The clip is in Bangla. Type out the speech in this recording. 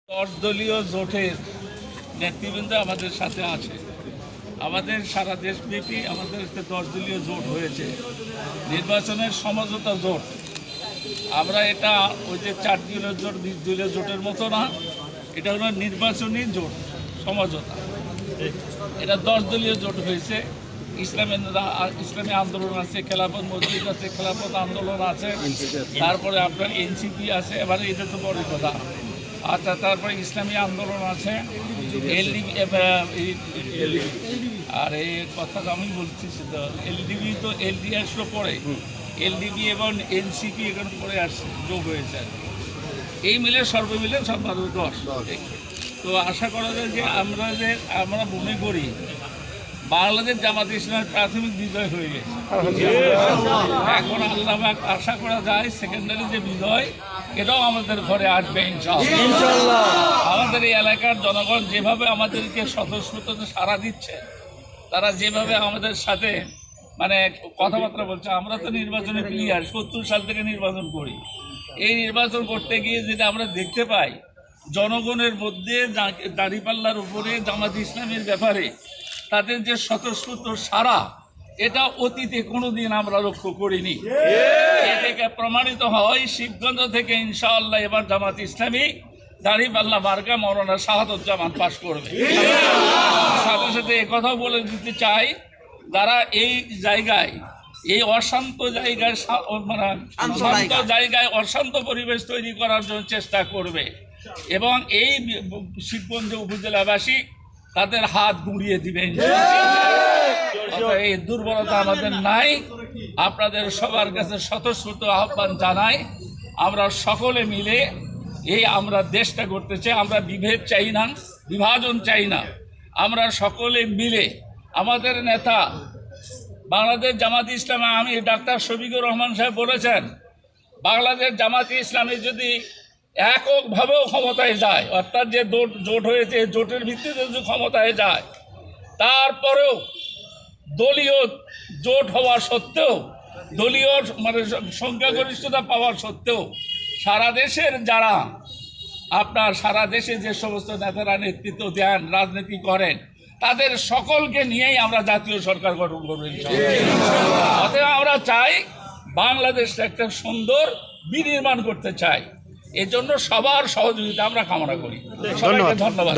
10 দলীয় জোটের নেতৃবৃন্দ আমাদের সাথে আছে। আমাদের সারা দেশব্যাপী আমাদের 10 দলীয় জোট হয়েছে, নির্বাচনের সমঝোতা জোট। আমরা এটা ওই যে 4 দলীয় জোট 20 দলীয় জোটের মতো না, এটা হলো নির্বাচনী জোট সমঝোতা। এটা 10 দলীয় জোট হয়েছে। ইসলামী আন্দোলন আছে, খেলাফত মসজিদ আছে, খেলাফত আন্দোলন আছে, তারপরে আপনার এনসিপি আছে। এবারে এটা তো বড় কথা। আচ্ছা, তারপরে ইসলামী আন্দোলন আছে, এলডিবি, আর এই কথা আমি বলছি তো এলডিবি তো এলডি আসলো পরে, এলডিবি এবং এনসিপি এখানে পরে আসছে, যোগ হয়েছে। এই মিলে সর্বমিলে সব 10। তো আশা করা যায় যে আমরা মনে করি বাংলাদেশ জামাত ইসলামের প্রাথমিক বিজয় হয়ে গেছে। এখন আল্লাহ আশা করা যায় সেকেন্ডারি যে বিজয়, এটাও আমাদের ঘরে আসবে ইনশাআল্লাহ। আমাদের এই এলাকার জনগণ যেভাবে আমাদেরকে স্বতঃস্ফূর্ত সাড়া দিচ্ছে, তারা যেভাবে আমাদের সাথে মানে কথাবার্তা বলছে, আমরা তো নির্বাচনে ক্লিয়ার, 70 সাল থেকে নির্বাচন করি। এই নির্বাচন করতে গিয়ে যেটা আমরা দেখতে পাই, জনগণের মধ্যে দাঁড়িপাল্লার উপরে জামাত ইসলামের ব্যাপারে তাদের যে স্বতঃস্ফূর্ত সারা, এটা অতীতে কোনোদিন আমরা লক্ষ্য করিনি। এ থেকে প্রমাণিত হয় শিবগঞ্জ থেকে ইনশাআল্লাহ এবার জামাত ইসলামী দাঁড়িপাল্লা মার্কা মৌলানা শাহাদুজ্জামান পাশ করবে। সাথে সাথে একথাও বলে দিতে চাই, যারা এই জায়গায় এই অশান্ত জায়গায় শান্ত জায়গায় অশান্ত পরিবেশ তৈরি করার জন্য চেষ্টা করবে এবং এই শিবগঞ্জ উপজেলাবাসী তাদের হাত গুঁড়িয়ে দিবেন। এই দুর্বলতা আমাদের নাই। আপনাদের সবার কাছে স্বতঃস্ফূর্ত আহ্বান জানাই, আমরা সকলে মিলে আমরা দেশটা করতে চাই। আমরা বিভেদ চাই না, বিভাজন চাই না। আমরা সকলে মিলে আমাদের নেতা বাংলাদেশ জামাত ইসলামে আমি ডাক্তার শফিকুর রহমান সাহেব বলেছেন, বাংলাদেশ জামাত ইসলামে যদি এককভাবেও ক্ষমতায় যায়, অর্থাৎ যে জোট হয়েছে জোটের ভিত্তিতে যদি ক্ষমতায় যায়, তারপরেও দলীয় জোট হওয়া সত্ত্বেও, দলীয় মানে সংখ্যাগরিষ্ঠতা পাওয়ার সত্ত্বেও সারা দেশের যারা সারা দেশে যে সমস্ত নেতারা নেতৃত্ব দেন, রাজনীতি করেন, তাদের সকলকে নিয়েই আমরা জাতীয় সরকার গঠন করব ইনশাআল্লাহ। অতএব আমরা চাই বাংলাদেশটা একটা সুন্দর বিনির্মাণ করতে চাই। এজন্য সবার সহযোগিতা আমরা কামনা করি। সবাইকে ধন্যবাদ।